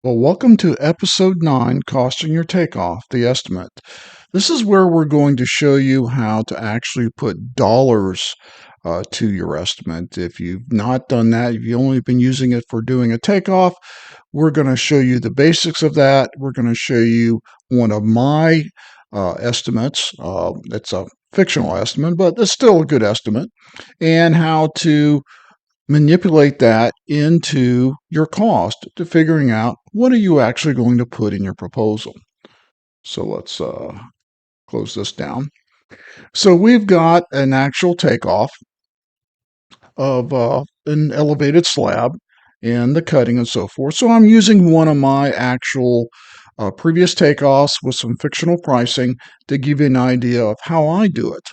Well, welcome to episode 9, Costing Your Takeoff, the estimate. This is where we're going to show you how to actually put dollars to your estimate. If you've not done that, if you've only been using it for doing a takeoff, we're going to show you the basics of that. We're going to show you one of my estimates. It's a fictional estimate, but it's still a good estimate, and how to manipulate that into your cost to figuring out what are you actually going to put in your proposal. So let's close this down. So we've got an actual takeoff of an elevated slab and the cutting and so forth. So I'm using one of my actual previous takeoffs with some fictional pricing to give you an idea of how I do it.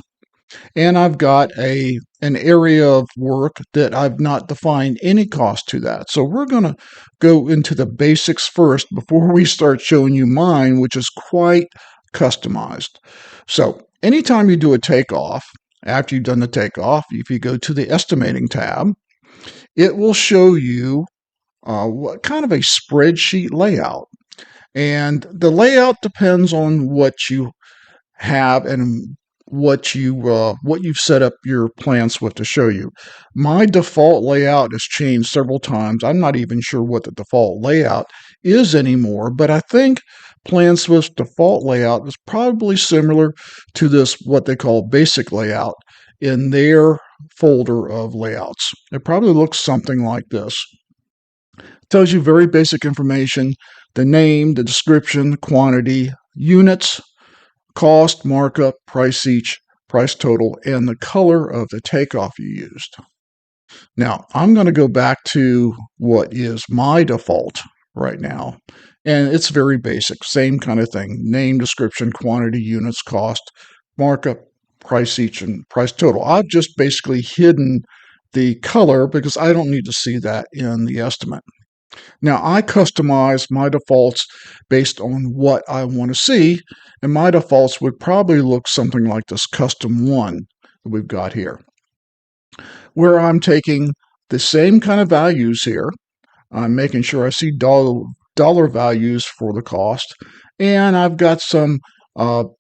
And I've got an area of work that I've not defined any cost to that. So we're going to go into the basics first before we start showing you mine, which is quite customized. So anytime you do a takeoff, after you've done the takeoff, if you go to the estimating tab, it will show you what kind of a spreadsheet layout. And the layout depends on what you have and what you've set up your plans with to show you. My default layout has changed several times. I'm not even sure what the default layout is anymore, but I think PlanSwift's default layout is probably similar to this, what they call basic layout, in their folder of layouts. It probably looks something like this. Tells you very basic information: the name, the description, quantity, units, cost, markup, price each, price total, and the color of the takeoff you used. Now, I'm going to go back to what is my default right now, and it's very basic, same kind of thing: name, description, quantity, units, cost, markup, price each, and price total. I've just basically hidden the color because I don't need to see that in the estimate. Now, I customize my defaults based on what I want to see, and my defaults would probably look something like this custom one that we've got here, where I'm taking the same kind of values here. I'm making sure I see dollar values for the cost, and I've got some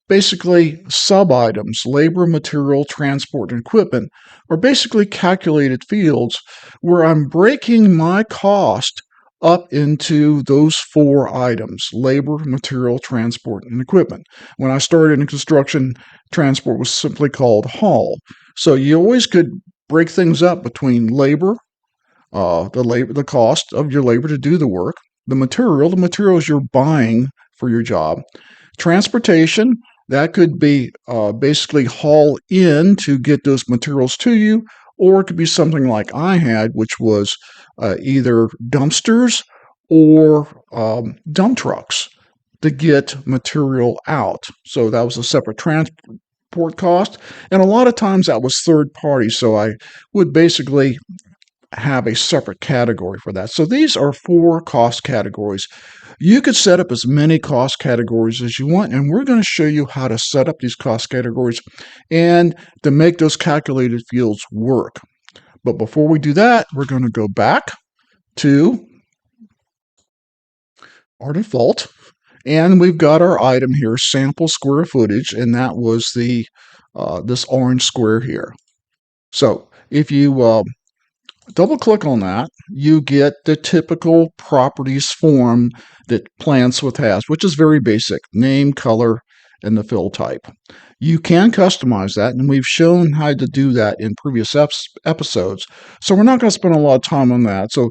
basically sub items: labor, material, transport, and equipment, are basically calculated fields where I'm breaking my cost up into those 4 items: labor, material, transport, and equipment. When I started in construction, transport was simply called haul. So you always could break things up between labor, the cost of your labor to do the work; the materials you're buying for your job; transportation, that could be basically haul in to get those materials to you, or it could be something like I had, which was either dumpsters or dump trucks to get material out. So that was a separate transport cost, and a lot of times that was third party. So I would basically have a separate category for that. So these are 4 cost categories. You could set up as many cost categories as you want, and we're going to show you how to set up these cost categories and to make those calculated fields work. But before we do that, we're going to go back to our default, and we've got our item here, sample square footage, and that was the this orange square here. So if you double click on that, you get the typical properties form that PlanSwift has, which is very basic: name, color, and the fill type. You can customize that, and we've shown how to do that in previous episodes. So we're not going to spend a lot of time on that. So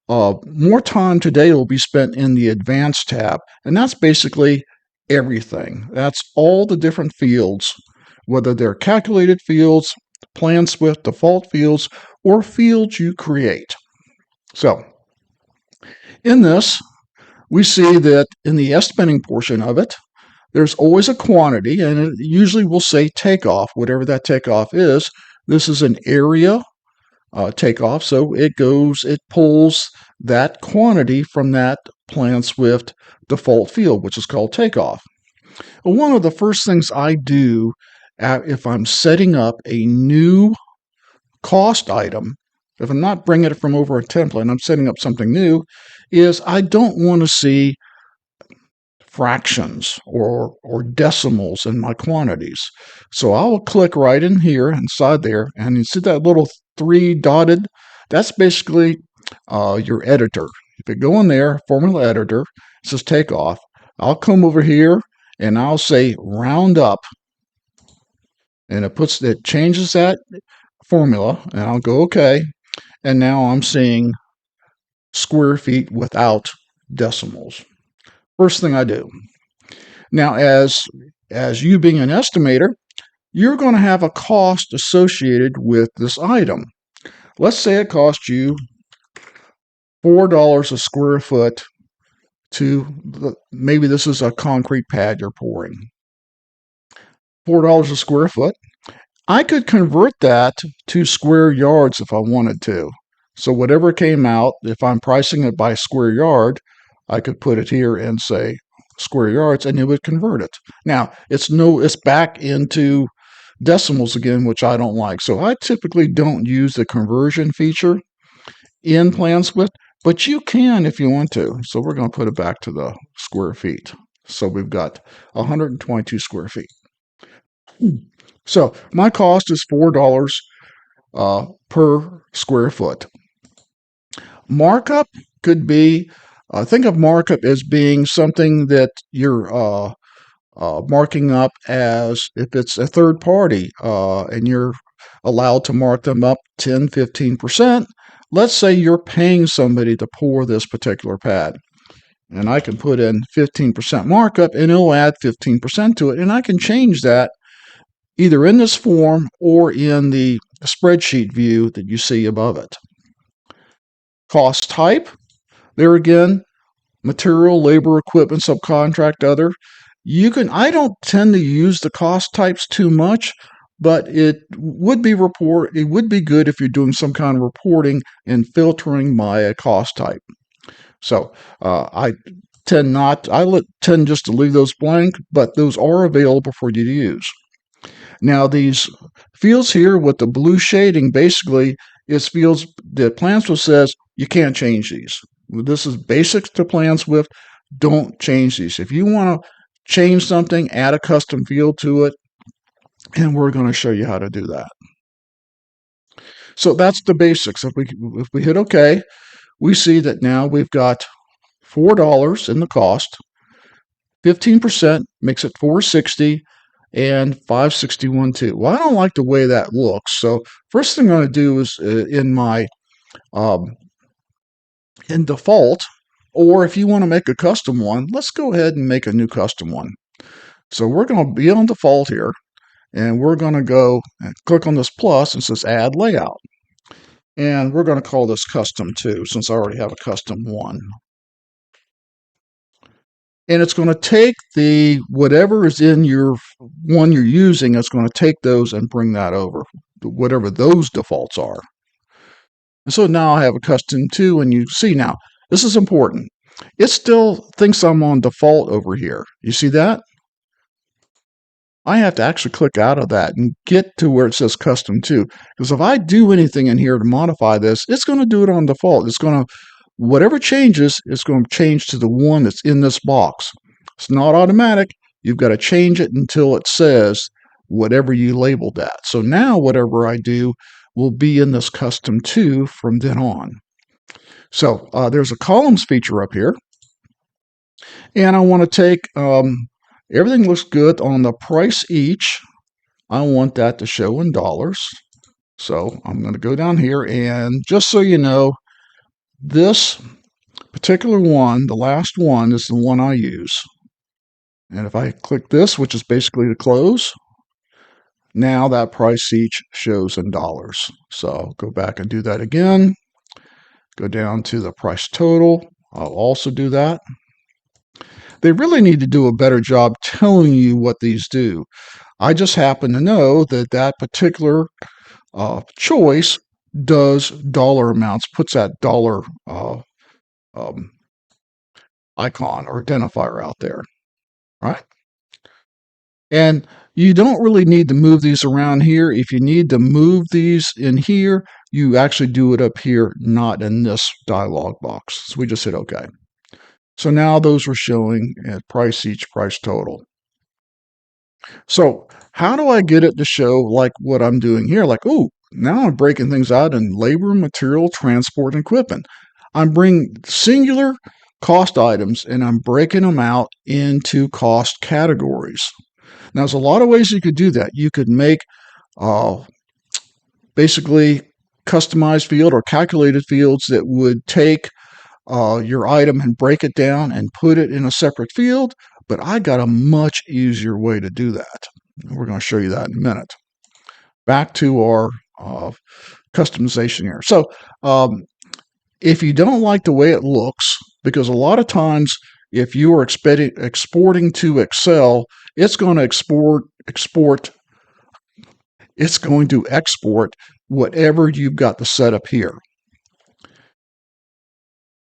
more time today will be spent in the Advanced tab, and that's basically everything. That's all the different fields, whether they're calculated fields, PlanSwift default fields, or fields you create. So in this, we see that in the estimating portion of it, there's always a quantity, and it usually will say takeoff, whatever that takeoff is. This is an area takeoff, so it pulls that quantity from that PlanSwift default field, which is called takeoff. And one of the first things I do if I'm setting up a new cost item if I'm not bringing it from over a template and I'm setting up something new, is I don't want to see fractions or decimals in my quantities. So I'll click right in here inside there, and you see that little three dotted? That's basically your editor. If you go in there, formula editor, it says Takeoff. I'll come over here and I'll say round up, and it changes that formula, and I'll go okay. And now I'm seeing square feet without decimals. First thing I do. Now, as you being an estimator, you're going to have a cost associated with this item. Let's say it cost you $4 a square foot maybe this is a concrete pad you're pouring. $4 a square foot. I could convert that to square yards if I wanted to. So whatever came out, if I'm pricing it by square yard, I could put it here and say square yards, and it would convert it. Now, it's back into decimals again, which I don't like. So I typically don't use the conversion feature in PlanSwift, but you can if you want to. So we're going to put it back to the square feet. So we've got 122 square feet. So my cost is $4 per square foot. Markup could be, think of markup as being something that you're marking up as if it's a third party and you're allowed to mark them up 10, 15%. Let's say you're paying somebody to pour this particular pad. And I can put in 15% markup and it'll add 15% to it. And I can change that either in this form or in the spreadsheet view that you see above it. Cost type, there again, material, labor, equipment, subcontract, other. I don't tend to use the cost types too much, but it would be good if you're doing some kind of reporting and filtering by a cost type. So I tend just to leave those blank, but those are available for you to use. Now, these fields here with the blue shading basically is fields that PlanSwift says you can't change these. This is basics to PlanSwift. Don't change these. If you want to change something, add a custom field to it, and we're going to show you how to do that. So that's the basics. If we hit OK, we see that now we've got $4 in the cost. 15% makes it $460 and $561 too. Well, I don't like the way that looks. So first thing I'm going to do is in default, or if you want to make a custom one, let's go ahead and make a new custom one. So we're going to be on default here, and we're going to go and click on this plus and it says add layout. And we're going to call this custom 2 since I already have a custom 1. And it's going to take whatever is in your one you're using, it's going to take those and bring that over, whatever those defaults are. And so now I have a custom 2, and you see now, this is important. It still thinks I'm on default over here. You see that? I have to actually click out of that and get to where it says custom 2. Because if I do anything in here to modify this, it's going to do it on default. Whatever changes, it's going to change to the one that's in this box. It's not automatic. You've got to change it until it says whatever you labeled that. So now whatever I do will be in this custom 2 from then on. So there's a columns feature up here. And I want to take, everything looks good on the price each. I want that to show in dollars. So I'm going to go down here, and just so you know, this particular one, the last one, is the one I use. And if I click this, which is basically the close, now that price each shows in dollars. So I'll go back and do that again. Go down to the price total. I'll also do that. They really need to do a better job telling you what these do. I just happen to know that that particular choice does dollar amounts, puts that dollar icon or identifier out there, right? And you don't really need to move these around here. If you need to move these in here, you actually do it up here, not in this dialog box. So we just hit OK. So now those are showing at price each, price total. So how do I get it to show like what I'm doing here? Like, oh, now I'm breaking things out in labor, material, transport, and equipment. I'm bringing singular cost items and I'm breaking them out into cost categories. Now, there's a lot of ways you could do that. You could make uh, basically customized field or calculated fields that would take your item and break it down and put it in a separate field. But I got a much easier way to do that. We're going to show you that in a minute. Back to our customization here. So if you don't like the way it looks, because a lot of times if you are exporting to Excel, it's going to export whatever you've got the setup here.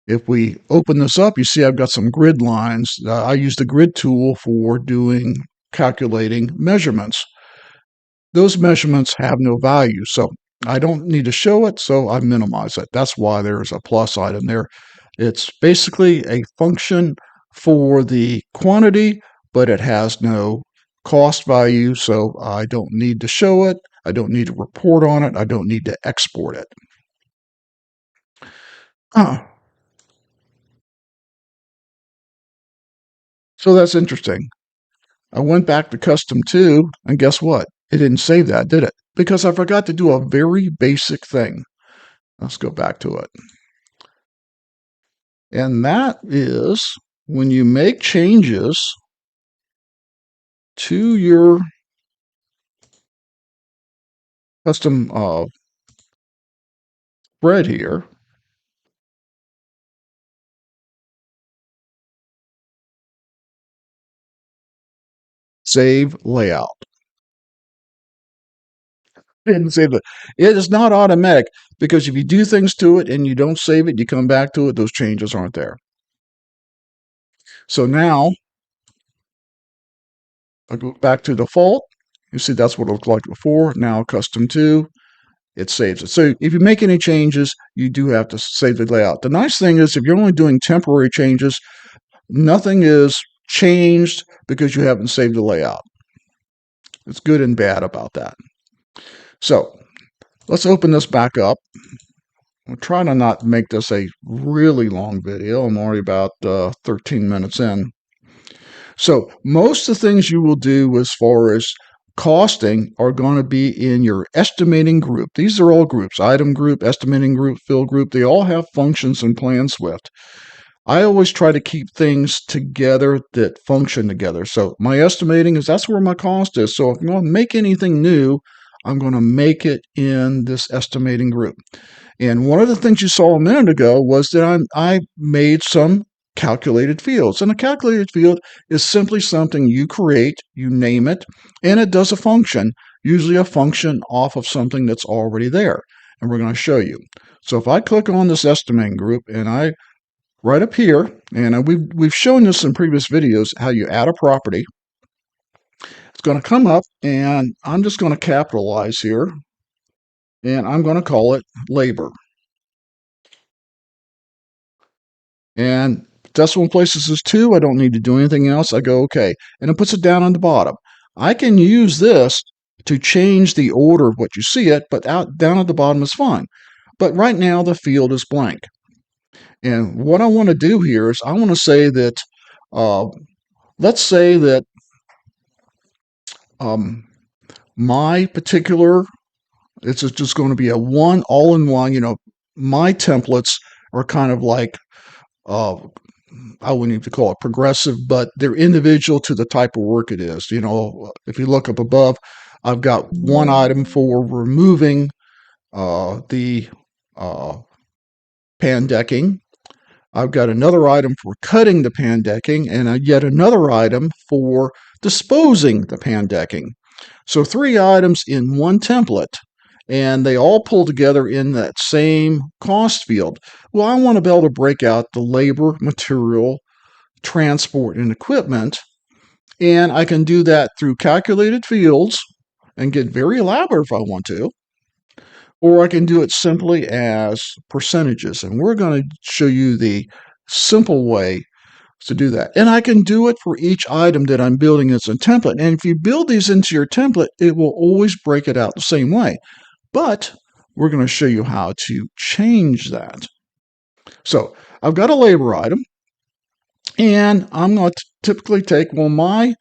If we open this up, you see I've got some grid lines. I use the grid tool for calculating measurements. Those measurements have no value, so I don't need to show it, so I minimize it. That's why there's a plus item there. It's basically a function for the quantity, but it has no cost value, so I don't need to show it. I don't need to report on it. I don't need to export it. So that's interesting. I went back to custom 2, and guess what? It didn't save that, did it? Because I forgot to do a very basic thing. Let's go back to it. And that is when you make changes to your custom spread here, save layout. Didn't save it. It is not automatic because if you do things to it and you don't save it, you come back to it, those changes aren't there. So now I go back to default. You see that's what it looked like before. Now custom 2, it saves it. So if you make any changes, you do have to save the layout. The nice thing is if you're only doing temporary changes, nothing is changed because you haven't saved the layout. It's good and bad about that. So let's open this back up. I'll try to not make this a really long video. I'm already about 13 minutes in. So most of the things you will do as far as costing are going to be in your estimating group. These are all groups: item group, estimating group, fill group. They all have functions in Plan Swift. I always try to keep things together that function together. So my estimating that's where my cost is. So if I'm going to make anything new, I'm going to make it in this estimating group. And one of the things you saw a minute ago was that I made some calculated fields. And a calculated field is simply something you create, you name it, and it does a function, usually a function off of something that's already there. And we're going to show you. So if I click on this estimating group and I right up here, and we've shown this in previous videos, how you add a property. It's going to come up, and I'm just going to capitalize here, and I'm going to call it labor. And decimal places is 2. I don't need to do anything else. I go OK, and it puts it down on the bottom. I can use this to change the order of what you see it, but down at the bottom is fine. But right now the field is blank. And what I want to do here is I want to say that, let's say that my particular, it's just going to be a one all-in-one. My templates are kind of like, I wouldn't even call it progressive, but they're individual to the type of work it is. If you look up above, I've got one item for removing the pan decking. I've got another item for cutting the pan decking, and yet another item for disposing the pan decking. So 3 items in one template, and they all pull together in that same cost field. Well, I want to be able to break out the labor, material, transport, and equipment And I can do that through calculated fields and get very elaborate if I want to, or I can do it simply as percentages. And we're going to show you the simple way to do that. And I can do it for each item that I'm building as a template. And if you build these into your template, it will always break it out the same way. But we're going to show you how to change that. So I've got a labor item, and I'm going to typically take, well, my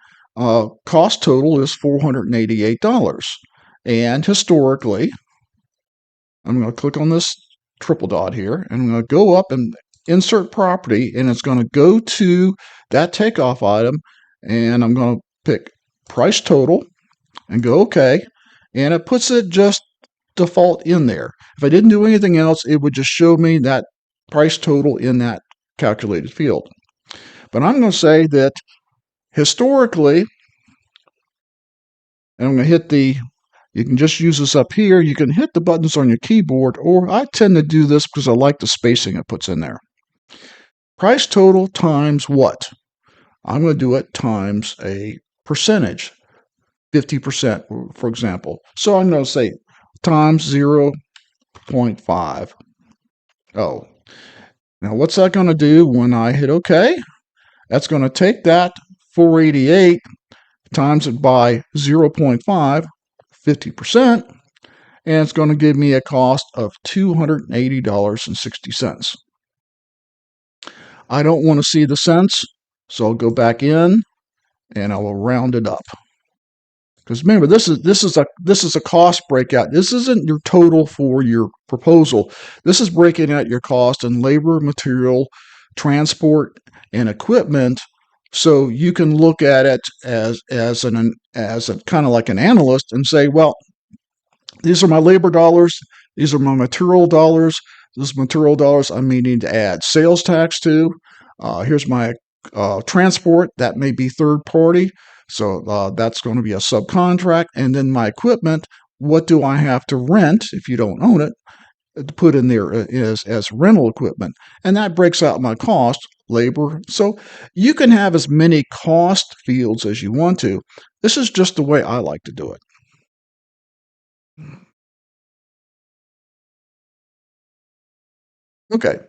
cost total is $488. And historically, I'm going to click on this triple dot here, and I'm going to go up and insert property, and it's going to go to that takeoff item, and I'm going to pick price total and go OK, and it puts it just default in there. If I didn't do anything else, it would just show me that price total in that calculated field. But I'm going to say that historically, and I'm going to hit the, you can just use this up here. You can hit the buttons on your keyboard, or I tend to do this because I like the spacing it puts in there. Price total times what? I'm going to do it times a percentage, 50%, for example. So I'm going to say times 0.5. Oh, now what's that going to do when I hit OK? That's going to take that 488 times it by 0.5, 50%, and it's going to give me a cost of $280.60. I don't want to see the cents, so I'll go back in and I will round it up. Because remember, this is a cost breakout. This isn't your total for your proposal. This is breaking out your cost in labor, material, transport, and equipment, so you can look at it as a kind of like an analyst and say, well, these are my labor dollars, these are my material dollars. Those material dollars I may need to add sales tax to. Here's my transport, that may be third party. So that's going to be a subcontract. And then my equipment, what do I have to rent if you don't own it, to put in there as rental equipment. And that breaks out my cost, labor. So you can have as many cost fields as you want to. This is just the way I like to do it. Okay.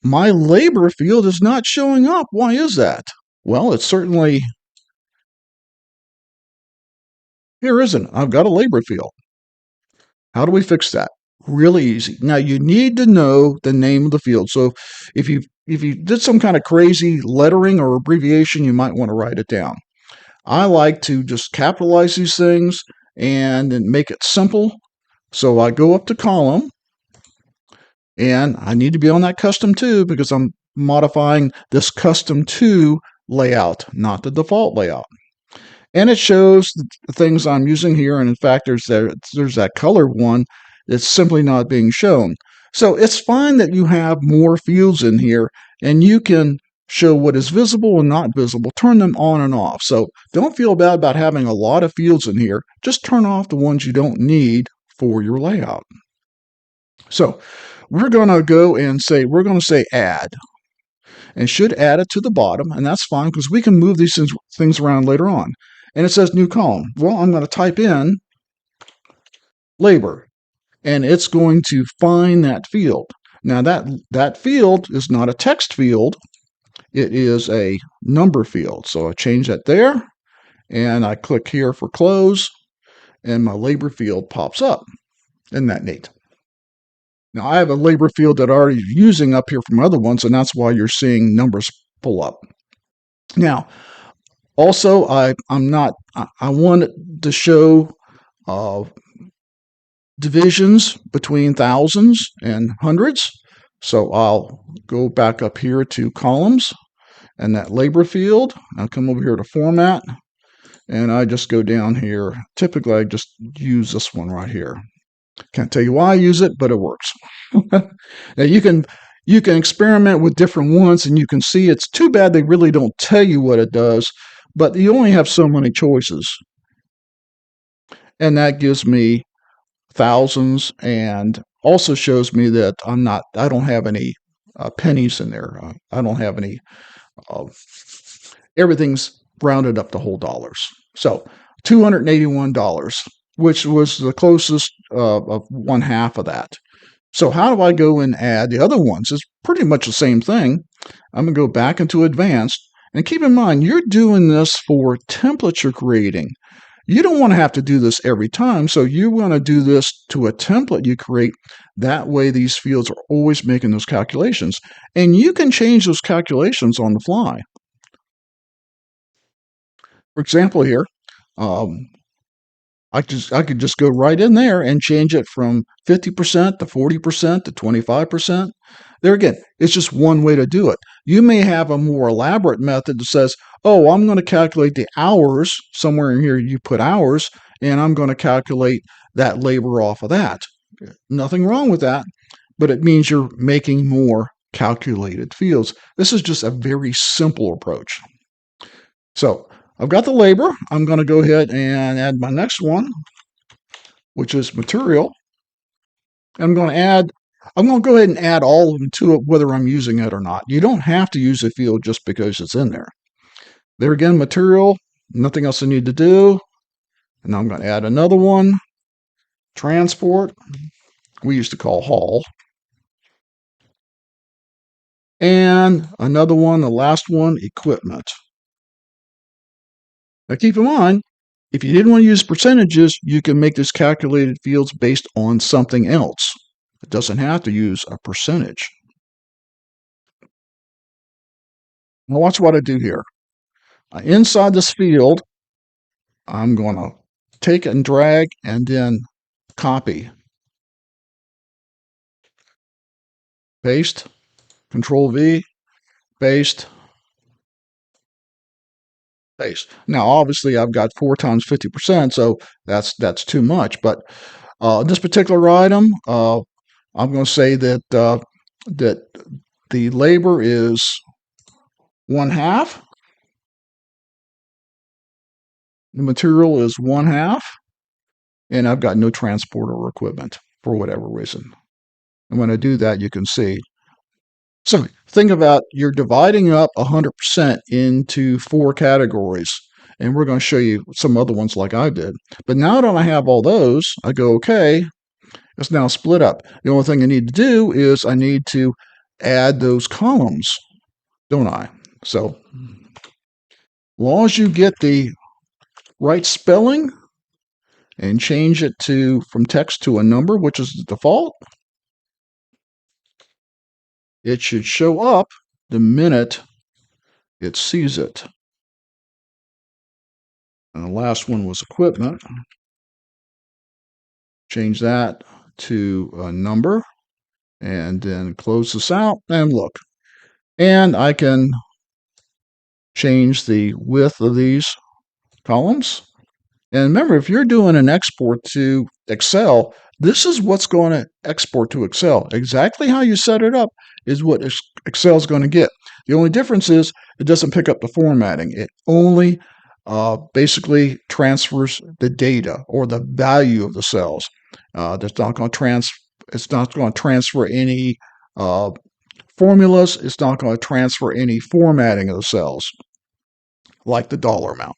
My labor field is not showing up. Why is that? Well, it's certainly, here isn't. I've got a labor field. How do we fix that? Really easy. Now you need to know the name of the field. So if you did some kind of crazy lettering or abbreviation, you might want to write it down. I like to just capitalize these things and then make it simple. So I go up to column, and I need to be on that custom to because I'm modifying this custom to layout, not the default layout. And it shows the things I'm using here. And in fact, there's that color one that's simply not being shown. So it's fine that you have more fields in here, and you can show what is visible and not visible, turn them on and off. So don't feel bad about having a lot of fields in here. Just turn off the ones you don't need for your layout. So we're going to go and say, we're going to say add, and should add it to the bottom. And that's fine because we can move these things around later on. And it says new column. Well, I'm going to type in labor, and it's going to find that field. Now that field is not a text field. It is a number field. So I change that there, and I click here for close, and my labor field pops up. Isn't that neat? Now I have a labor field that I'm already using up here from other ones, and that's why you're seeing numbers pull up. Now, also, I wanted to show divisions between thousands and hundreds. So I'll go back up here to columns and that labor field. I'll come over here to format, and I just go down here. Typically, I just use this one right here. Can't tell you why I use it, but it works. Now you can experiment with different ones, and you can see it's too bad they really don't tell you what it does, but you only have so many choices. And that gives me thousands, and also shows me that I don't have any pennies in there. I don't have any, everything's rounded up to whole dollars. So $281, which was the closest of one half of that. So how do I go and add the other ones? It's pretty much the same thing. I'm going to go back into advanced. And keep in mind, you're doing this for template you're creating. You don't want to have to do this every time, so you want to do this to a template you create. That way, these fields are always making those calculations. And you can change those calculations on the fly. For example, here, um, I could just go right in there and change it from 50% to 40% to 25%. There again, it's just one way to do it. You may have a more elaborate method that says, oh, I'm going to calculate the hours. Somewhere in here you put hours, and I'm going to calculate that labor off of that. Nothing wrong with that, but it means you're making more calculated fields. This is just a very simple approach. So I've got the labor. I'm going to go ahead and add my next one, which is material. I'm going to go ahead and add all of them to it, whether I'm using it or not. You don't have to use a field just because it's in there. There again, material, nothing else I need to do. And I'm going to add another one, transport, we used to call haul. And another one, the last one, equipment. Now keep in mind, if you didn't want to use percentages, you can make these calculated fields based on something else. It doesn't have to use a percentage. Now watch what I do here. Inside this field, I'm going to take and drag and then copy. Paste, Control V, paste, paste. Now obviously I've got 4 times 50%, so that's too much. But this particular item, I'm going to say that that the labor is 1/2. The material is 1/2, and I've got no transport or equipment for whatever reason. And when I do that, you can see. So think about you're dividing up 100% into 4 categories. And we're going to show you some other ones like I did. But now that I have all those, I go, okay, it's now split up. The only thing I need to do is I need to add those columns, don't I? So as long as you get the right spelling and change it to from text to a number, which is the default, it should show up the minute it sees it. And the last one was equipment. Change that to a number and then close this out and look. And I can change the width of these columns. And remember, if you're doing an export to Excel, this is what's going to export to Excel. Exactly how you set it up is what Excel is going to get. The only difference is it doesn't pick up the formatting. It only basically transfers the data or the value of the cells. It's not going to transfer any formulas. It's not going to transfer any formatting of the cells, like the dollar amount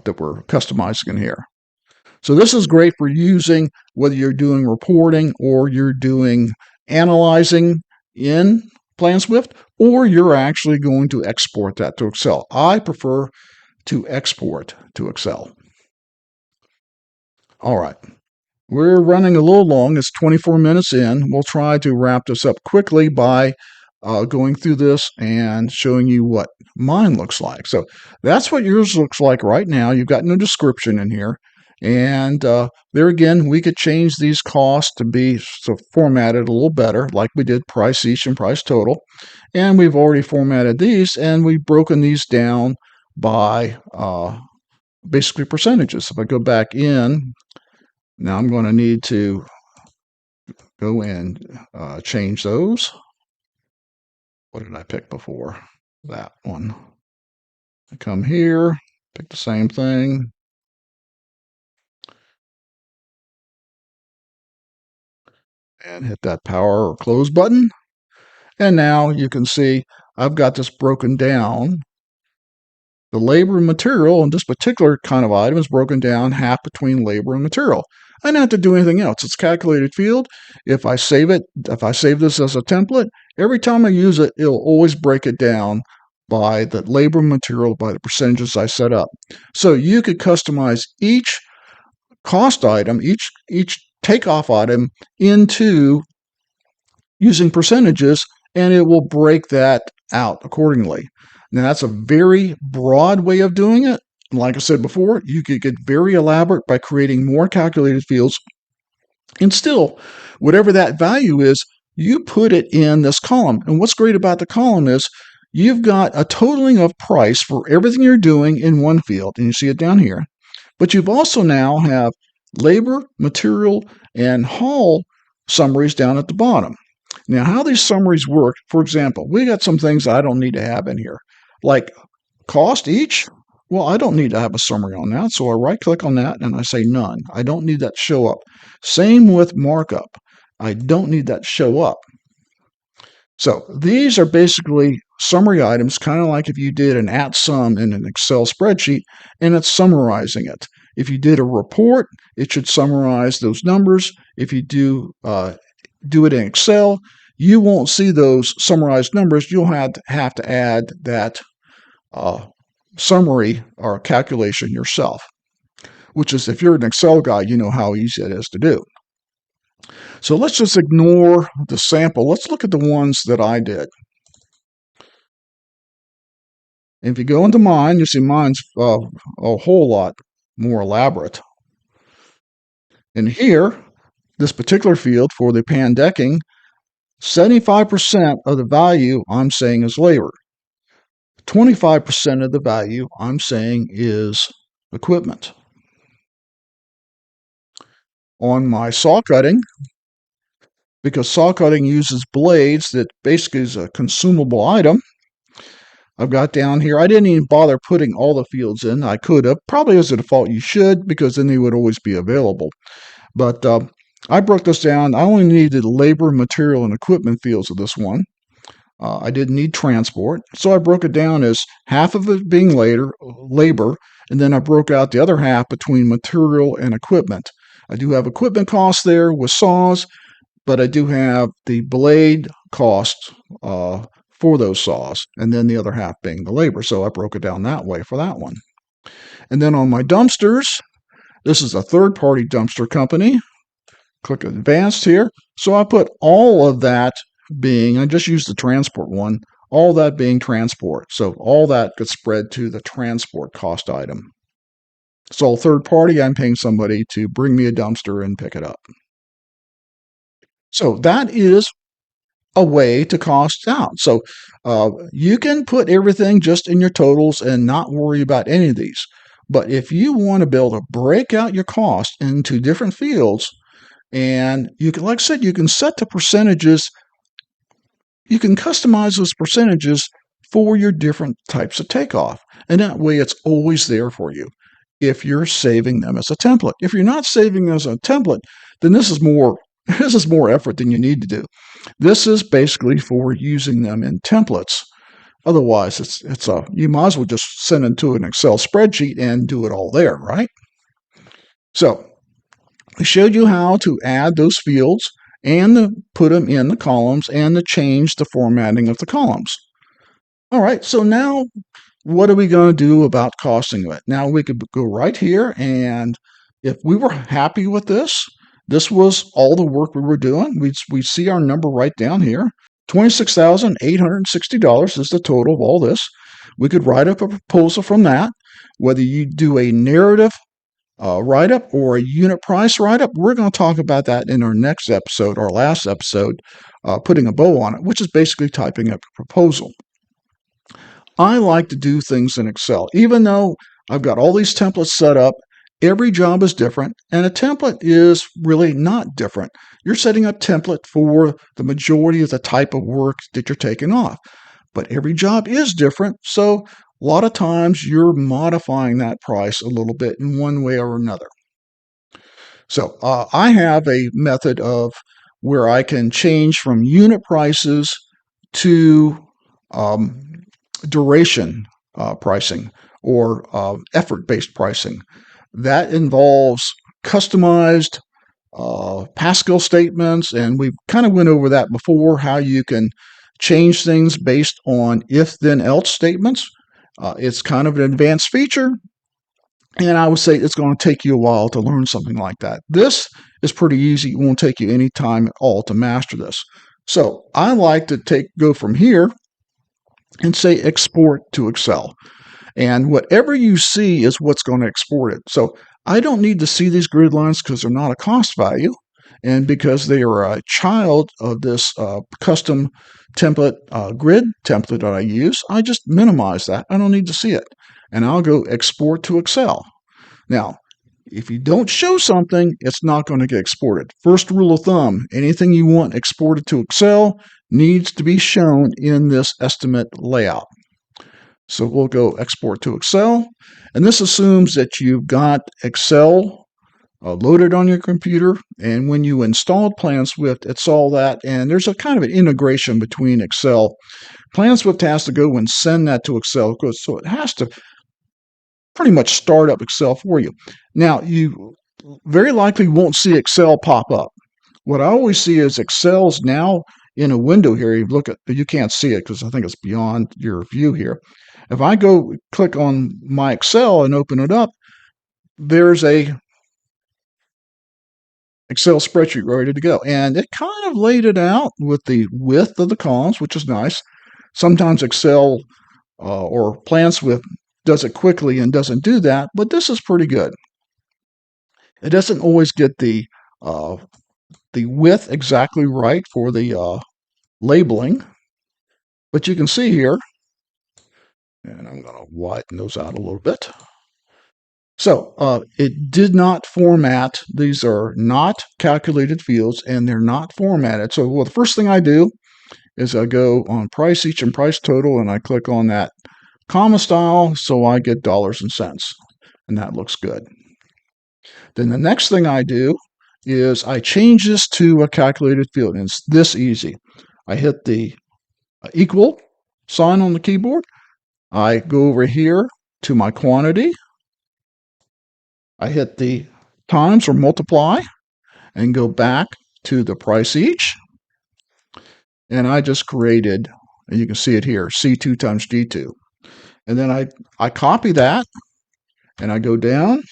that we're customizing in here. So this is great for using whether you're doing reporting or you're doing analyzing in PlanSwift, or you're actually going to export that to Excel. I prefer to export to Excel. All right. We're running a little long. It's 24 minutes in. We'll try to wrap this up quickly by going through this and showing you what mine looks like. So that's what yours looks like right now. You've got no description in here. And there again, we could change these costs to be formatted a little better, like we did price each and price total. And we've already formatted these, and we've broken these down by basically percentages. If I go back in, now I'm going to need to go and change those. What did I pick before? That one. I come here, pick the same thing. And hit that power or close button. And now you can see I've got this broken down The labor and material in this particular kind of item is broken down half between labor and material. I don't have to do anything else. It's a calculated field. If I save this as a template, every time I use it, it'll always break it down by the labor and material, by the percentages I set up. So you could customize each cost item, each takeoff item into using percentages, and it will break that out accordingly. Now, that's a very broad way of doing it. Like I said before, you could get very elaborate by creating more calculated fields. And still, whatever that value is, you put it in this column. And what's great about the column is you've got a totaling of price for everything you're doing in one field, and you see it down here. But you've also now have labor, material, and haul summaries down at the bottom. Now, how these summaries work, for example, we got some things I don't need to have in here, like cost each. Well, I don't need to have a summary on that, so I right-click on that and I say none. I don't need that to show up. Same with markup. I don't need that to show up. So these are basically summary items, kind of like if you did an at sum in an Excel spreadsheet, and it's summarizing it. If you did a report, it should summarize those numbers. If you do it in Excel, you won't see those summarized numbers. You'll have to add that summary or calculation yourself, which is, if you're an Excel guy, you know how easy it is to do. So let's just ignore the sample. Let's look at the ones that I did. And if you go into mine, you see mine's a whole lot more elaborate. And here, this particular field for the pan decking, 75% of the value I'm saying is labor. 25% of the value I'm saying is equipment. On my saw cutting, because saw cutting uses blades that basically is a consumable item, I've got down here, I didn't even bother putting all the fields in. I could have. Probably as a default you should, because then they would always be available. But I broke this down. I only needed labor, material, and equipment fields of this one. I didn't need transport, so I broke it down as half of it being labor, and then I broke out the other half between material and equipment. I do have equipment costs there with saws, but I do have the blade cost for those saws, and then the other half being the labor. So I broke it down that way for that one. And then on my dumpsters, this is a third-party dumpster company. Click Advanced here. So I put all of that being, I just used the transport one, all that being transport. So all that gets spread to the transport cost item. It's all third party. I'm paying somebody to bring me a dumpster and pick it up. So that is a way to cost out. So you can put everything just in your totals and not worry about any of these. But if you want to be able to break out your cost into different fields, and you can, like I said, you can set the percentages, you can customize those percentages for your different types of takeoff. And that way it's always there for you if you're saving them as a template. If you're not saving them as a template, then this is more effort than you need to do. This is basically for using them in templates. Otherwise, you might as well just send it to an Excel spreadsheet and do it all there, right? So I showed you how to add those fields and to put them in the columns and to change the formatting of the columns. All right, so now what are we going to do about costing it? Now we could go right here, and if we were happy with this, this was all the work we were doing. We see our number right down here. $26,860 is the total of all this. We could write up a proposal from that. Whether you do a narrative write-up or a unit price write-up, we're going to talk about that in our next episode, our last episode, putting a bow on it, which is basically typing up a proposal. I like to do things in Excel. Even though I've got all these templates set up, every job is different, and a template is really not different. You're setting up template for the majority of the type of work that you're taking off. But every job is different, so a lot of times you're modifying that price a little bit in one way or another. So I have a method of where I can change from unit prices to duration pricing, or effort-based pricing. That involves customized Pascal statements, and we kind of went over that before, how you can change things based on if-then-else statements. It's kind of an advanced feature, and I would say it's going to take you a while to learn something like that. This is pretty easy. It won't take you any time at all to master this. So I like to go from here and say export to Excel. And whatever you see is what's going to export it. So I don't need to see these grid lines because they're not a cost value. And because they are a child of this custom template, grid template that I use, I just minimize that. I don't need to see it. And I'll go export to Excel. Now, if you don't show something, it's not going to get exported. First rule of thumb, anything you want exported to Excel needs to be shown in this estimate layout. So we'll go export to Excel. And this assumes that you've got Excel loaded on your computer. And when you installed PlanSwift, it saw that. And there's a kind of an integration between Excel. PlanSwift has to go and send that to Excel, so it has to pretty much start up Excel for you. Now, you very likely won't see Excel pop up. What I always see is Excel's now in a window here. You look at, you can't see it because I think it's beyond your view here. If I go click on my Excel and open it up, there's a Excel spreadsheet ready to go. And it kind of laid it out with the width of the columns, which is nice. Sometimes Excel or PlanSwift does it quickly and doesn't do that, but this is pretty good. It doesn't always get the width exactly right for the labeling, but you can see here, and I'm going to widen those out a little bit. So it did not format. These are not calculated fields, and they're not formatted. So well, the first thing I do is I go on price each and price total, and I click on that comma style, so I get dollars and cents, and that looks good. Then the next thing I do is I change this to a calculated field, and it's this easy. I hit the equal sign on the keyboard. I go over here to my quantity. I hit the times or multiply and go back to the price each. And I just created, and you can see it here, C2 times G2. And then I copy that and I go down.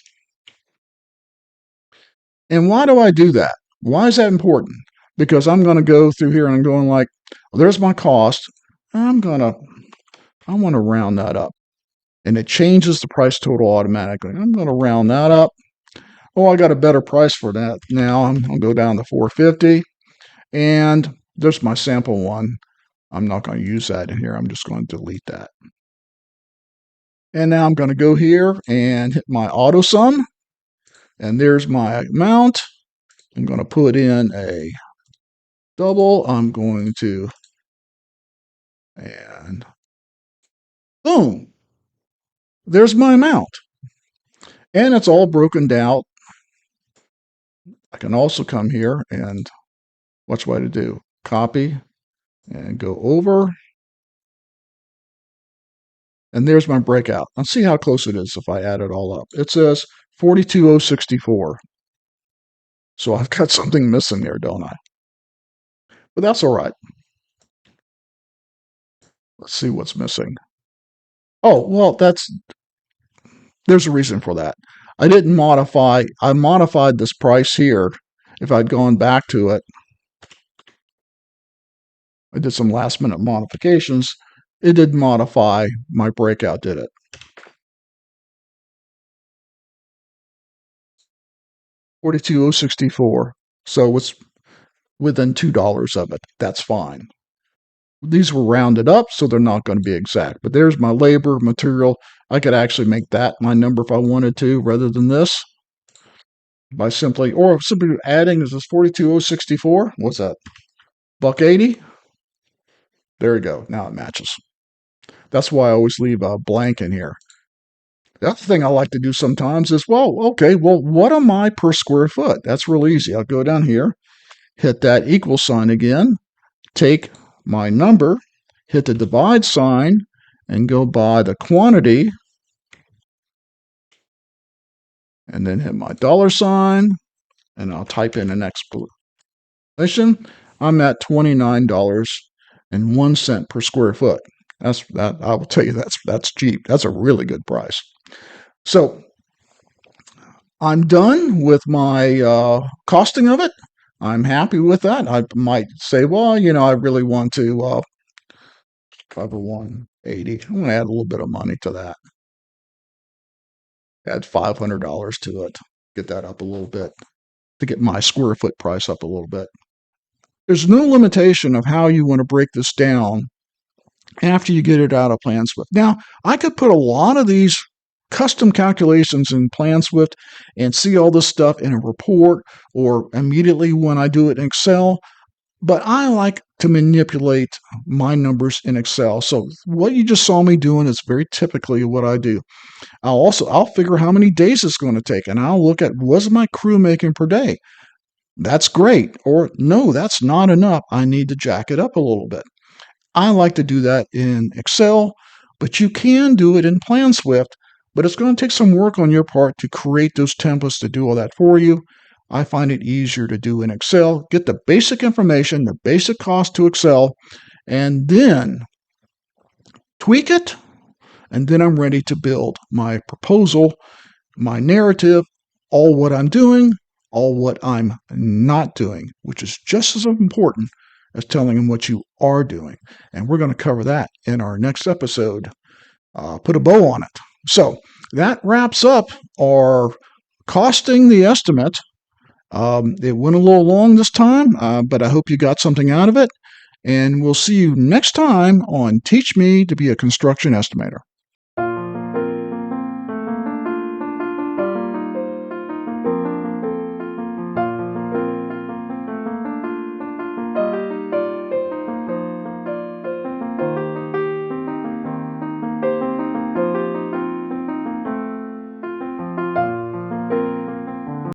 And why do I do that? Why is that important? Because I'm going to go through here and I'm going like, well, there's my cost. I want to round that up. And it changes the price total automatically. I'm going to round that up. Oh, I got a better price for that. Now I'm going to go down to 450. And there's my sample one. I'm not going to use that in here. I'm just going to delete that. And now I'm going to go here and hit my auto sum. And there's my amount. I'm going to put in a double. I'm going to, and boom, there's my amount. And it's all broken down. I can also come here and watch what I do. Copy and go over. And there's my breakout. Let's see how close it is if I add it all up. It says 42,064. So I've got something missing there, don't I? But that's all right. Let's see what's missing. Oh, well, there's a reason for that. I didn't modify. I modified this price here. If I'd gone back to it, I did some last minute modifications. It didn't modify my breakout, did it? 42,064. So it's within $2 of it. That's fine. These were rounded up, so they're not going to be exact. But there's my labor, material. I could actually make that my number if I wanted to, rather than this. By simply adding, is this 42,064? What's that? $1.80? There we go. Now it matches. That's why I always leave a blank in here. The other thing I like to do sometimes is, what am I per square foot? That's real easy. I'll go down here, hit that equal sign again, take my number, hit the divide sign, and go by the quantity, and then hit my $sign, and I'll type in an explanation. I'm at $29.01 per square foot. That I will tell you that's cheap. That's a really good price. So I'm done with my costing of it. I'm happy with that. I might say, well, I really want to cover 180. I'm going to add a little bit of money to that. Add $500 to it. Get that up a little bit to get my square foot price up a little bit. There's no limitation of how you want to break this down after you get it out of PlanSwift. Now, I could put a lot of these custom calculations in PlanSwift and see all this stuff in a report or immediately when I do it in Excel, but I like to manipulate my numbers in Excel. So what you just saw me doing is very typically what I do. I'll figure how many days it's going to take, and I'll look at what's my crew making per day. That's great. Or no, that's not enough. I need to jack it up a little bit. I like to do that in Excel, but you can do it in PlanSwift, but it's going to take some work on your part to create those templates to do all that for you. I find it easier to do in Excel, get the basic information, the basic cost to Excel, and then tweak it, and then I'm ready to build my proposal, my narrative, all what I'm doing, all what I'm not doing, which is just as important as telling them what you are doing. And we're going to cover that in our next episode. Put a bow on it. So that wraps up our costing the estimate. It went a little long this time, but I hope you got something out of it. And we'll see you next time on Teach Me to Be a Construction Estimator.